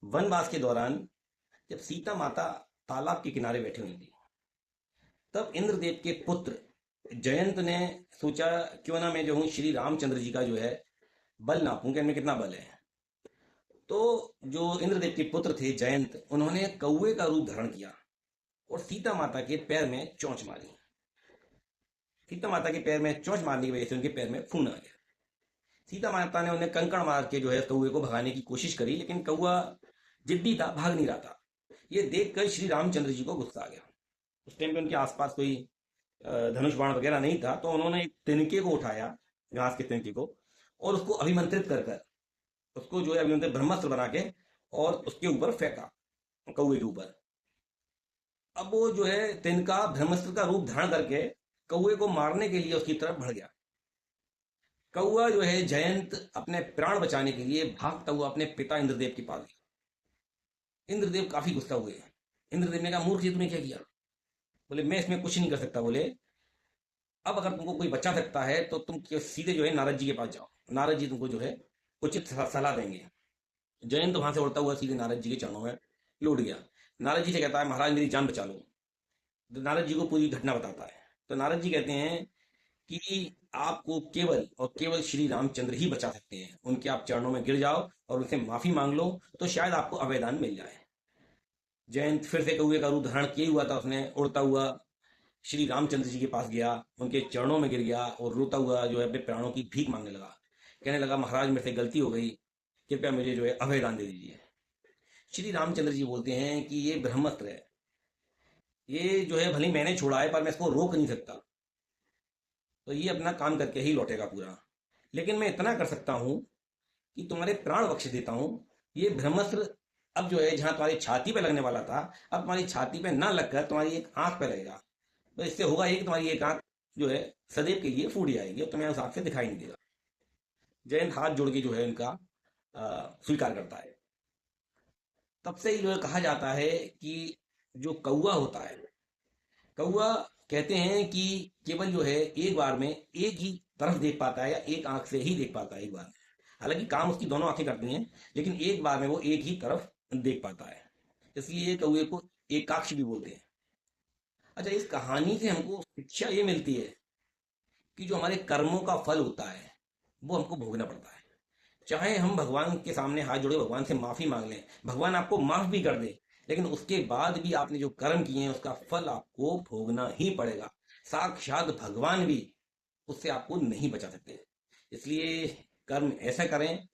वनवास के दौरान जब सीता माता तालाब के किनारे बैठी हुई थी, तब इंद्रदेव के पुत्र जयंत ने सोचा, क्यों ना मैं जो हूँ श्री रामचंद्र जी का जो है बल नापूं कि इनमें कितना बल है। तो जो इंद्रदेव के पुत्र थे जयंत, उन्होंने कौवे का रूप धारण किया और सीता माता के पैर में चोंच मारी। सीता माता के पैर में चोंच मारने की वजह से उनके पैर में खून आ गया। सीता माता ने उन्हें कंकड़ मार के जो है कौवे को भगाने की कोशिश करी, लेकिन कौवा जिद्दी था, भाग नहीं रहा था। ये देखकर श्री रामचंद्र जी को गुस्सा आ गया। उस टाइम पे उनके आसपास कोई धनुष बाण वगैरह नहीं था, तो उन्होंने एक तिनके को उठाया, घास के तिनके को, और उसको अभिमंत्रित कर कर उसको जो है अभिमंत्रित ब्रह्मास्त्र बना के और उसके ऊपर फेंका, कौवे के ऊपर। अब वो जो है तिनका ब्रह्मास्त्र का रूप धारण करके कौवे को मारने के लिए उसकी तरफ बढ़ गया। कौवा जो है जयंत अपने प्राण बचाने के लिए भागता हुआ अपने पिता इंद्रदेव के पास गया। इंद्रदेव काफी गुस्सा हुए। इंद्रदेव ने कहा, मूर्ख जी तूने क्या किया? बोले, मैं इसमें कुछ नहीं कर सकता। बोले, अब अगर तुमको कोई बचा सकता है तो तुम सीधे जो है नारद जी के पास जाओ, नारद जी तुमको जो है उचित सलाह देंगे। जयंत वहां से उड़ता हुआ सीधे नारद जी के चरणों में लौट गया। नारद जी से कहता है, महाराज मेरी जान बचा लो। तो नारद जी को पूरी घटना बताता है। तो नारद जी कहते हैं कि आपको केवल और केवल श्री रामचंद्र ही बचा सकते हैं। उनके आप चरणों में गिर जाओ और उनसे माफी मांग लो, तो शायद आपको अभयदान मिल जाए। जयंत फिर से कौवे का रूप धारण किए हुआ था, उसने उड़ता हुआ श्री रामचंद्र जी के पास गया, उनके चरणों में गिर गया और रोता हुआ जो है अपने प्राणों की भीख मांगने लगा। कहने लगा, महाराज मेरे से गलती हो गई, कृपया मुझे जो है अभयदान दे दीजिए। श्री रामचंद्र जी बोलते हैं कि ये ब्रह्मास्त्र है, ये जो है भले मैंने छोड़ा है पर मैं इसको रोक नहीं सकता, तो ये अपना काम करके ही लौटेगा पूरा। लेकिन मैं इतना कर सकता हूं कि तुम्हारे प्राण बख्श देता हूं। ये ब्रह्मास्त्र अब जो है जहां तुम्हारी छाती पे लगने वाला था, अब तुम्हारी छाती पे ना लगकर तुम्हारी एक आंख पे लगेगा। तो इससे होगा ये कि तुम्हारी एक आंख जो है सदैव के लिए फूट जाएगी और तुम्हें उस आंख से दिखाई नहीं देगा। जयंत हाथ जोड़ के जो है उनका स्वीकार करता है। तब से ही जो है कहा जाता है कि जो कौवा होता है, कौवा कहते हैं कि केवल जो है एक बार में एक ही तरफ देख पाता है या एक आंख से ही देख पाता है एक बार में। हालांकि काम उसकी दोनों आंखें करती हैं, लेकिन एक बार में वो एक ही तरफ देख पाता है। इसलिए कौवे को एकाक्ष भी बोलते हैं। अच्छा, इस कहानी से हमको शिक्षा ये मिलती है कि जो हमारे कर्मों का फल होता है वो हमको भोगना पड़ता है। चाहे हम भगवान के सामने हाथ जोड़े भगवान से माफी मांग लें, भगवान आपको माफ भी कर दे, लेकिन उसके बाद भी आपने जो कर्म किए हैं उसका फल आपको भोगना ही पड़ेगा। साक्षात भगवान भी उससे आपको नहीं बचा सकते। इसलिए कर्म ऐसा करें